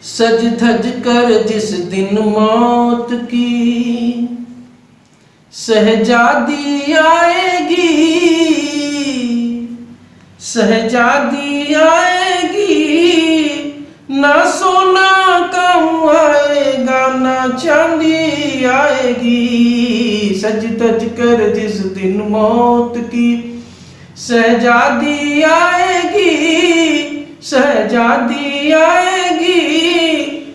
सज धज कर जिस दिन मौत की शहजादी आएगी, शहजादी आएगी, ना सोना कम आएगा ना चांदी आएगी। सज धज कर जिस दिन मौत की शहजादी आएगी, शहजादी आएगी,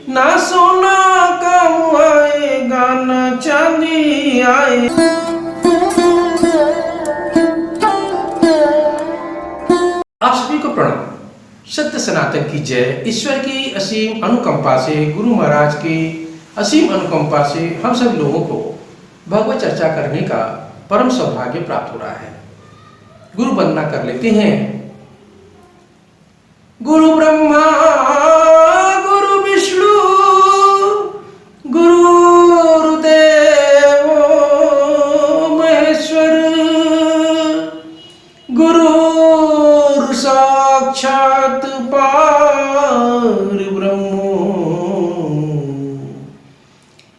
ना सोना कम आएगा ना चांदी आएगी। आप सभी को प्रणाम। सत्य सनातन की जय। ईश्वर की असीम अनुकंपा से, गुरु महाराज की असीम अनुकंपा से हम सभी लोगों को भगवत चर्चा करने का परम सौभाग्य प्राप्त हो रहा है। गुरु वंदना कर लेते हैं। गुरु ब्रह्मा गुरु विष्णु गुरुदेव महेश्वर, गुरु साक्षात पार ब्रह्म,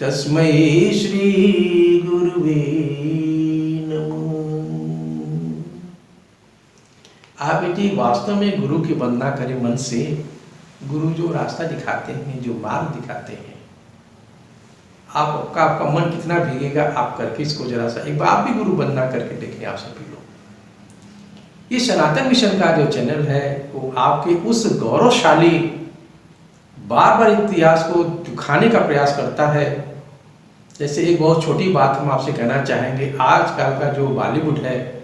तस्मै श्री गुरुवे नमः। आप बेटी वास्तव में गुरु की वंदना करें मन से। गुरु जो रास्ता दिखाते हैं, जो मार्ग दिखाते हैं, आपका मन कितना भीगेगा आप करके इसको जरा सा एक बार आप भी गुरु वंदना करके देखें। आप सभी लोग ये सनातन मिशन का जो चैनल है वो आपके उस गौरवशाली बार बार इतिहास को दिखाने का प्रयास करता है। जैसे एक बहुत छोटी बात हम आपसे कहना चाहेंगे, आजकल का जो बॉलीवुड है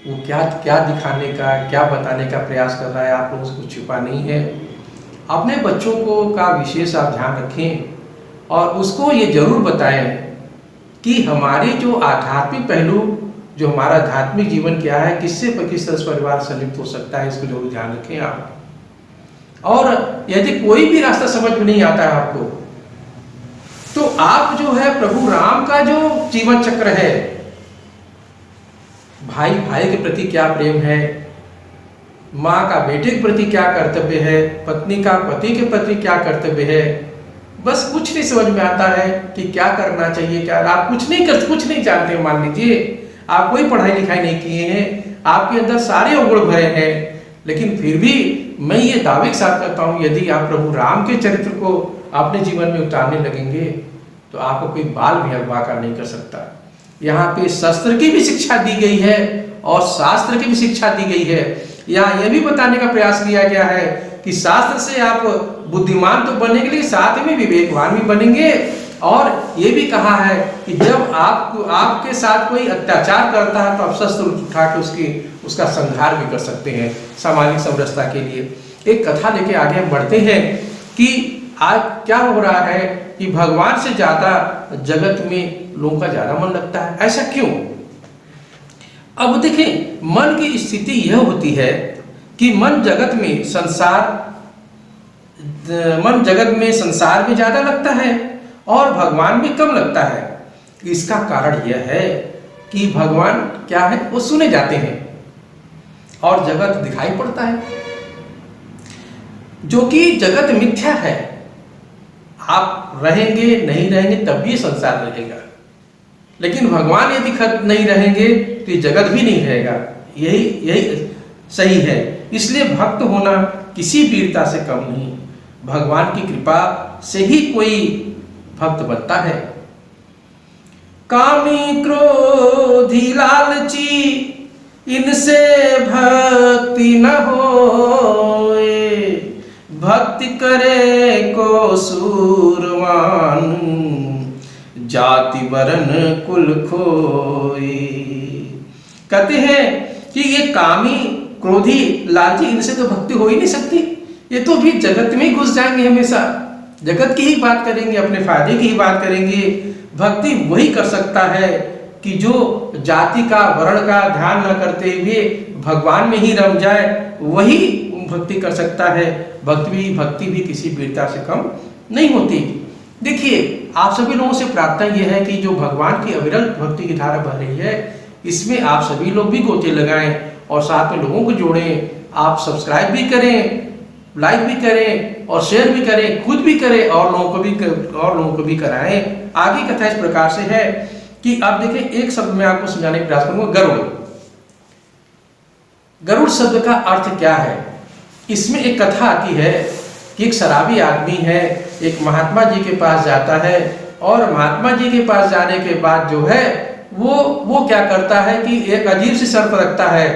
वो क्या क्या दिखाने का, क्या बताने का प्रयास कर रहा है, आप लोगों से कुछ छुपा नहीं है। अपने बच्चों को का विशेष आप ध्यान रखें और उसको ये जरूर बताएं कि हमारे जो आध्यात्मिक पहलू, जो हमारा आध्यात्मिक जीवन क्या है, किससे किस तरह परिवार संलिप्त हो सकता है, इसको जरूर ध्यान रखें आप। और यदि कोई भी रास्ता समझ में नहीं आता है आपको, तो आप जो है प्रभु राम का जो जीवन चक्र है, भाई भाई के प्रति क्या प्रेम है, माँ का बेटे के प्रति क्या कर्तव्य है, पत्नी का पति के प्रति क्या कर्तव्य है, बस कुछ नहीं समझ में आता है कि क्या करना चाहिए, क्या आप कुछ नहीं जानते। मान लीजिए आप कोई पढ़ाई लिखाई नहीं किए हैं, आपके अंदर सारे अवगुण भरे हैं, लेकिन फिर भी मैं ये दावे के साथ करता हूँ, यदि आप प्रभु राम के चरित्र को अपने जीवन में उतारने लगेंगे तो आपको कोई बाल भी अगवा कर नहीं कर सकता। यहाँ पे शस्त्र की भी शिक्षा दी गई है और शास्त्र की भी शिक्षा दी गई है। यहाँ यह भी बताने का प्रयास किया गया है कि शास्त्र से आप बुद्धिमान तो बनेंगे, लेकिन साथ में विवेकवान भी बनेंगे। और ये भी कहा है कि जब आपके साथ कोई अत्याचार करता है तो आप शस्त्र उठा के उसका संहार भी कर सकते हैं सामाजिक समरसता के लिए। एक कथा लेके आगे हम बढ़ते हैं कि आज क्या हो रहा है कि भगवान से ज्यादा जगत में लोगों का ज्यादा मन लगता है। ऐसा क्यों? अब देखें, मन की स्थिति यह होती है कि मन जगत में संसार में ज्यादा लगता है और भगवान में कम लगता है। इसका कारण यह है कि भगवान क्या है, वो सुने जाते हैं और जगत दिखाई पड़ता है, जो कि जगत मिथ्या है। आप रहेंगे नहीं रहेंगे तब भी संसार रहेगा, लेकिन भगवान यदि नहीं रहेंगे तो जगत भी नहीं रहेगा। यही सही है। इसलिए भक्त होना किसी वीरता से कम नहीं, भगवान की कृपा से ही कोई भक्त बनता है। कामी क्रोधी लालची इनसे भक्ति न होए, भक्ति करे को सूरवान, जाति वरण कुल खोए। कहते हैं कि ये कामी क्रोधी लालची, इनसे तो भक्ति हो ही नहीं सकती। ये तो भी जगत में ही घुस जाएंगे, हमेशा जगत की ही बात करेंगे, अपने फायदे की ही बात करेंगे। भक्ति वही कर सकता है कि जो जाति का वर्ण का ध्यान न करते हुए भगवान में ही रम जाए, वही भक्ति कर सकता है। भक्ति भी किसी वीरता से कम नहीं होती। देखिए, आप सभी लोगों से प्रार्थना यह है कि जो भगवान की अविरल भक्ति की धारा बह रही है, इसमें आप सभी लोग भी गोते लगाएं और साथ में लोगों को जोड़ें। आप सब्सक्राइब भी करें लाइक भी करें और शेयर भी करें, खुद भी करें और लोगों को भी कराएं। आगे कथा इस प्रकार से है कि आप देखें, एक शब्द मैं आपको समझाने का प्रयास करूंगा, गरुड़। गरुड़ शब्द का अर्थ क्या है? इसमें एक कथा आती है कि एक शराबी आदमी है, एक महात्मा जी के पास जाता है और महात्मा जी के पास जाने के बाद जो है वो क्या करता है कि एक अजीब सी शर्त रखता है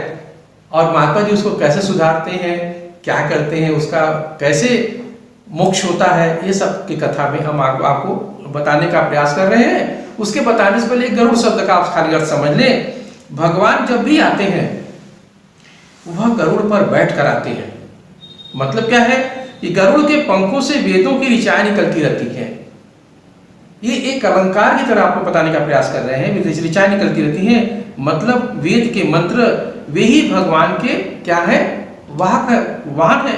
और महात्मा जी उसको कैसे सुधारते हैं, क्या करते हैं, उसका कैसे मोक्ष होता है, ये सब की कथा में हम आपको बताने का प्रयास कर रहे हैं। उसके बताने से पहले एक गरुड़ शब्द का आप खाली अर्थ समझ लें। भगवान जब भी आते हैं वह गरुड़ पर बैठ कर आते हैं। मतलब क्या है कि गरुड़ के पंखों से वेदों की ऋचाएं निकलती रहती हैं। ये एक अलंकार की तरह आपको बताने का प्रयास कर रहे हैं। ऋचाएं निकलती रहती हैं, मतलब वेद के मंत्र वे ही भगवान के क्या है, वाहन है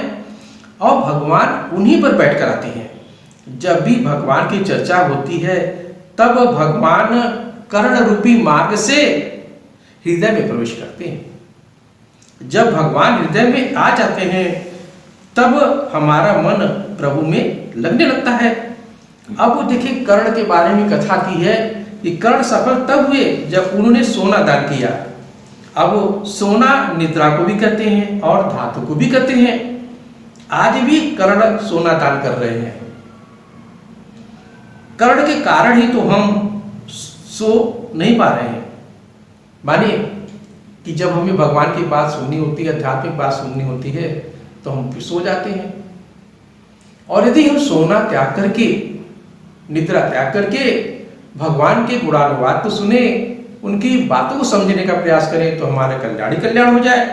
और भगवान उन्हीं पर बैठ कर आते हैं। जब भी भगवान की चर्चा होती है तब भगवान कर्ण रूपी मार्ग से हृदय में प्रवेश करते हैं। जब भगवान हृदय में आ जाते हैं तब हमारा मन प्रभु में लगने लगता है। अब देखिए, कर्ण के बारे में कथा की है कि कर्ण सफल तब हुए जब उन्होंने सोना दान किया। अब सोना निद्रा को भी कहते हैं और धातु को भी कहते हैं। आज भी कर्ण सोना दान कर रहे हैं। कर्ण के कारण ही तो हम सो नहीं पा रहे हैं। मानिए कि जब हमें भगवान की बात सुननी होती है, आध्यात्मिक बात सुननी होती है, तो हम फिर सो जाते हैं। और यदि हम सोना त्याग करके, निद्रा त्याग करके भगवान के गुणानुवाद तो सुने, उनकी बातों को समझने का प्रयास करें तो हमारा कल्याण ही कल्याण हो जाए।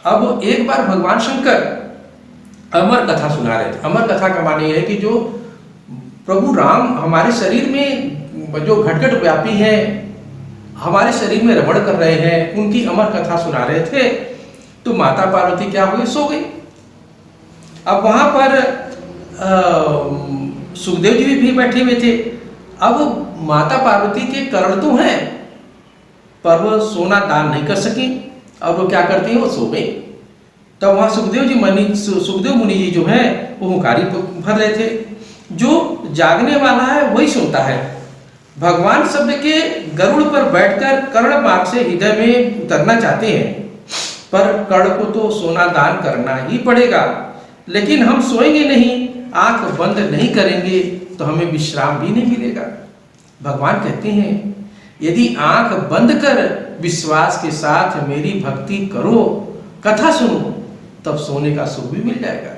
अब एक बार भगवान शंकर अमर कथा सुना रहे थे। अमर कथा का माने यह है कि जो प्रभु राम हमारे शरीर में जो घट व्यापी है, हमारे शरीर में रमण कर रहे हैं, उनकी अमर कथा सुना रहे थे। तो माता पार्वती क्या हुई, सो गई। अब वहां पर सुखदेव जी भी बैठे हुए थे। अब माता पार्वती के कर्ण तो हैं पर वो सोना दान नहीं कर सकी। अब वो क्या करती है, वो सो गई। तब वहां सुखदेव मुनि जी जो है वो हुंकारी भर रहे थे। जो जागने वाला है वही सोता है। भगवान शब्द के गरुड़ पर बैठकर कर्ण मार्ग से हृदय में उतरना चाहते हैं, पर कर्ण को तो सोना दान करना ही पड़ेगा। लेकिन हम सोएंगे नहीं, आंख बंद नहीं करेंगे तो हमें विश्राम भी नहीं मिलेगा। भगवान कहते हैं, यदि आंख बंद कर विश्वास के साथ मेरी भक्ति करो, कथा सुनो, तब सोने का सुख भी मिल जाएगा।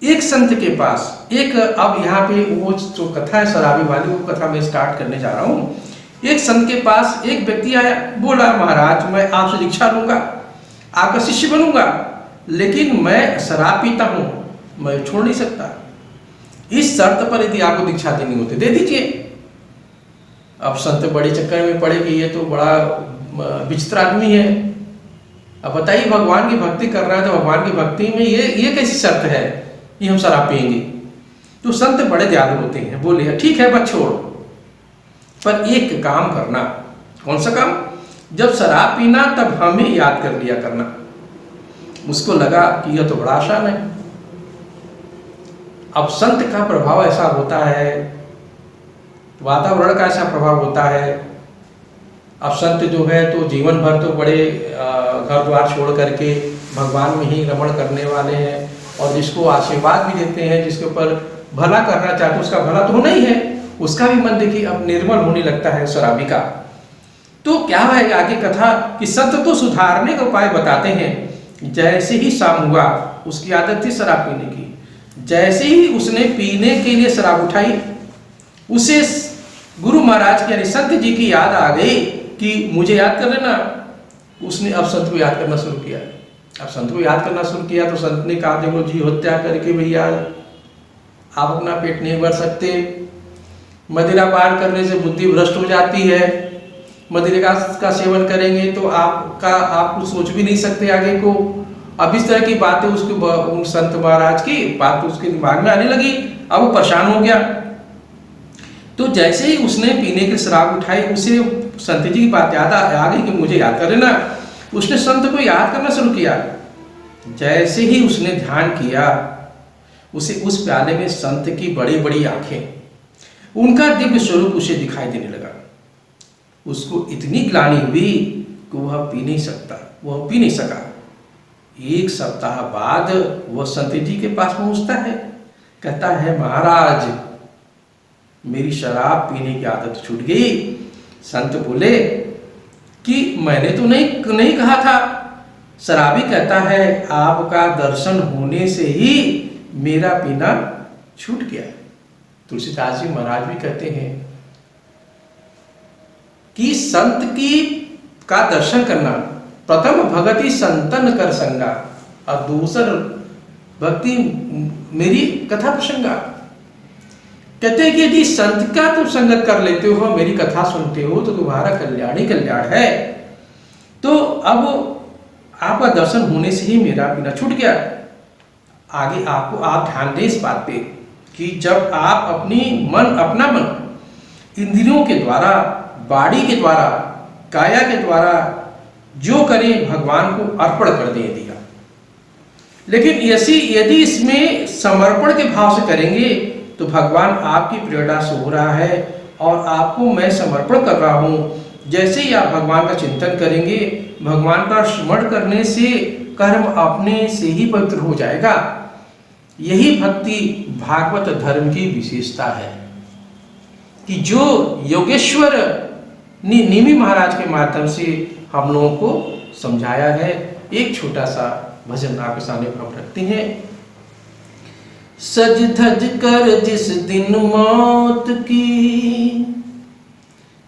एक संत के पास अब यहाँ पे वो जो कथा है शराबी वाली, वो कथा मैं स्टार्ट करने जा रहा हूँ। एक संत के पास एक व्यक्ति आया, बोला, महाराज मैं आपसे दीक्षा लूंगा, आपका शिष्य बनूंगा, लेकिन मैं शराब पीता हूँ, मैं छोड़ नहीं सकता। इस शर्त पर यदि आपको दीक्षा देनी होती दे दीजिए। अब संत बड़े चक्कर में पड़े कि ये तो बड़ा विचित्र आदमी है। अब बताइए, भगवान की भक्ति कर रहा है तो भगवान की भक्ति में ये कैसी शर्त है कि हम शराब पिएंगे। तो संत बड़े दयालु होते हैं, बोले ठीक है बस छोड़, पर एक काम करना। कौन सा काम? जब शराब पीना तब हमें याद कर लिया करना। मुझको लगा कि यह तो बड़ा आसान है। अब संत का प्रभाव ऐसा होता है, वातावरण का ऐसा प्रभाव होता है। अब संत जो है तो जीवन भर तो बड़े घर द्वार छोड़ करके भगवान में ही रमण करने वाले हैं और जिसको आशीर्वाद भी देते हैं, जिसके ऊपर भला करना चाहते उसका भला तो होना ही है, उसका भी मन देखिए अब निर्मल होने लगता है शराबी का। तो क्या है आगे कथा कि संत तो सुधारने का उपाय बताते हैं। जैसे ही शाम हुआ, उसकी आदत थी शराब पीने की, जैसे ही उसने पीने के लिए शराब उठाई, उसे गुरु महाराज की यानी संत जी की याद आ गई कि मुझे याद कर लेना। उसने अब संत को याद करना शुरू किया। अब संत को याद करना शुरू किया तो संत ने कहा, देखो जी हत्या करके भैया आप अपना पेट नहीं भर सकते, मदिरा पान करने से बुद्धि भ्रष्ट हो जाती है, मदिरा का सेवन करेंगे तो आप कुछ सोच भी नहीं सकते आगे को। अब इस तरह की बातें उन संत महाराज की बात उसके दिमाग में आने लगी। अब वो परेशान हो गया। तो जैसे ही उसने पीने की शराब उठाई, उसे संत जी की बात याद आ गई कि मुझे याद कर लेना। उसने संत को याद करना शुरू किया जैसे ही उसने ध्यान किया, उसे उस प्याले में संत की बड़ी बड़ी आंखें, उनका दिव्य स्वरूप उसे दिखाई देने लगा। उसको इतनी ग्लानि हुई कि वह पी नहीं सका। 1 सप्ताह बाद वह संत जी के पास पहुंचता है, कहता है महाराज मेरी शराब पीने की आदत छूट गई। संत बोले कि मैंने तो नहीं कहा था। शराबी कहता है आपका दर्शन होने से ही मेरा पीना छूट गया। तुलसीदास जी महाराज भी कहते हैं कि संत का दर्शन करना, प्रथम भगति संतन कर संगा, और दूसर भक्ति मेरी कथा प्रसंगा। कहते हैं कि यदि संत का तुम संगत कर लेते हो, मेरी कथा सुनते हो, तो तुम्हारा कल्याण ही कल्याण है। तो अब आपका दर्शन होने से ही मेरा पीना छूट गया। आगे आप ध्यान दें इस बात पे कि जब आप अपना मन इंद्रियों के द्वारा, वाणी के द्वारा, काया के द्वारा जो करें भगवान को अर्पण कर दे दिया। लेकिन यदि इसमें समर्पण के भाव से करेंगे तो भगवान आपकी प्रेरणा से हो रहा है और आपको मैं समर्पण कर रहा हूँ। जैसे ही आप भगवान का चिंतन करेंगे, भगवान का स्मरण करने से कर्म अपने से ही पवित्र हो जाएगा। यही भक्ति भागवत धर्म की विशेषता है कि जो योगेश्वर निमि महाराज के माध्यम से हम लोगों को समझाया है। एक छोटा सा भजन आपके सामने हम रखते हैं। सज धज कर जिस दिन मौत की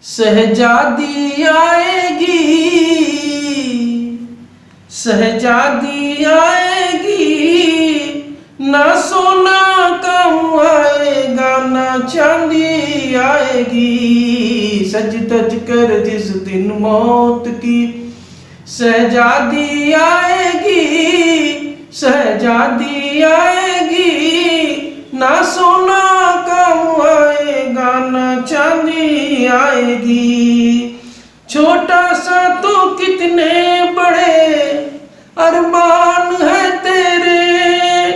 सहजादी आएगी, सहजादी आएगी, ना सोना कम आएगा ना चांदी आएगी। सज धज कर जिस दिन मौत की सहजादी आएगी, सहजादी आएगी, ना सोना कम आएगा ना चांदी आएगी। छोटा सा तो कितने बड़े अरमान है तेरे,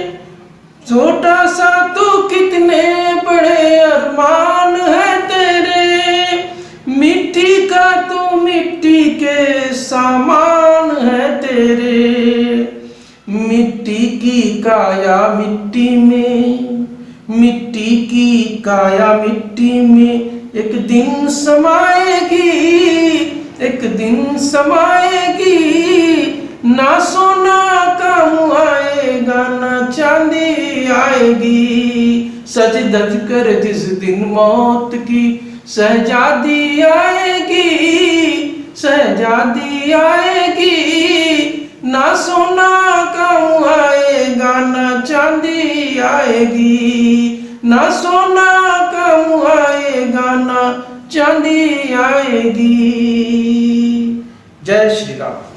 छोटा सा तो कितने बड़े अरमान है तेरे, मिट्टी का तो मिट्टी के सामान है तेरे। मिट्टी की काया मिट्टी में, मिट्टी की काया मिट्टी में एक दिन समाएगी, एक दिन समाएगी, ना सोना कम आएगा ना चांदी आएगी। सज धज कर जिस दिन मौत की सहजादी आएगी, सहजादी आएगी, ना सोना कम आएगा ना चांदी आएगी, ना सोना कम आएगा ना चांदी आएगी। जय श्री राम।